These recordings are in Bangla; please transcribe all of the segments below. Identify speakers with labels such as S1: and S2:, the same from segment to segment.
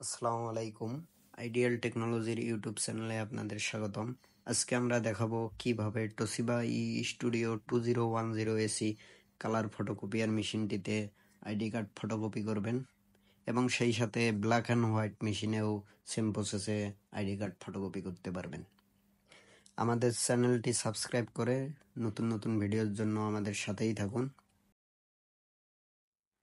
S1: আসসালামু আলাইকুম। আইডিয়াল টেকনোলজির ইউটিউব চ্যানেলে আপনাদের স্বাগতম। আজকে আমরা দেখাবো কিভাবে Toshiba studio 2010 AC colour photocopier মেশিনটিতে আইডি কার্ড ফটোকপি করবেন এবং সেই সাথে ব্ল্যাক অ্যান্ড হোয়াইট মেশিনেও সেম প্রসেসে আইডি কার্ড ফটোকপি করতে পারবেন। আমাদের চ্যানেলটি সাবস্ক্রাইব করে নতুন নতুন ভিডিওর জন্য আমাদের সাথেই থাকুন।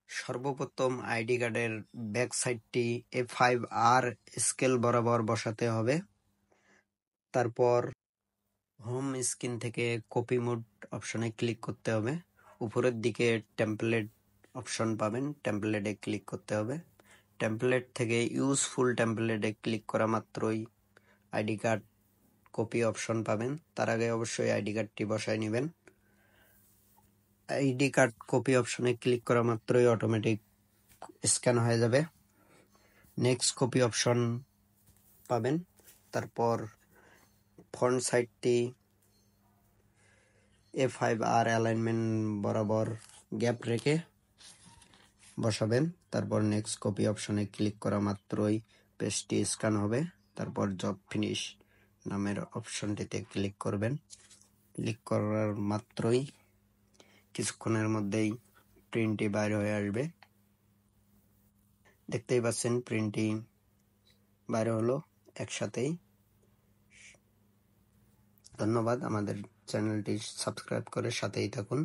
S1: সর্বপ্রথম আইডি কার্ডের ব্যাক সাইডটি A5R স্কেল বরাবর বসাতে হবে। তারপর হোম স্ক্রিন থেকে কপি মোড অপশনে ক্লিক করতে হবে। উপরের দিকে টেমপ্লেট অপশন পাবেন, টেমপ্লেটে ক্লিক করতে হবে। টেমপ্লেট থেকে ইউজ ফুল টেমপ্লেটে ক্লিক করা মাত্রই আইডি কার্ড কপি অপশন পাবেন। তার আগে অবশ্যই আইডি কার্ডটি বসায় নেবেন। আইডি কার্ড কপি অপশনে ক্লিক করা মাত্রই অটোমেটিক স্ক্যান হয়ে যাবে। নেক্সট কপি অপশন পাবেন। তারপর ফন্ট সাইজটি A5R অ্যালাইনমেন্ট বরাবর গ্যাপ রেখে বসাবেন। তারপর নেক্সট কপি অপশনে ক্লিক করা মাত্রই পেজটি স্ক্যান হবে। তারপর জব ফিনিশ নামের অপশনটিতে ক্লিক করবেন। ক্লিক করার মাত্রই কিছুক্ষণের মধ্যেই প্রিন্টটি বাইরে হয়ে আসবে। দেখতেই পাচ্ছেন প্রিন্টটি বাইরে হলো একসাথেই। ধন্যবাদ। আমাদের চ্যানেলটি সাবস্ক্রাইব করে সাথেই থাকুন।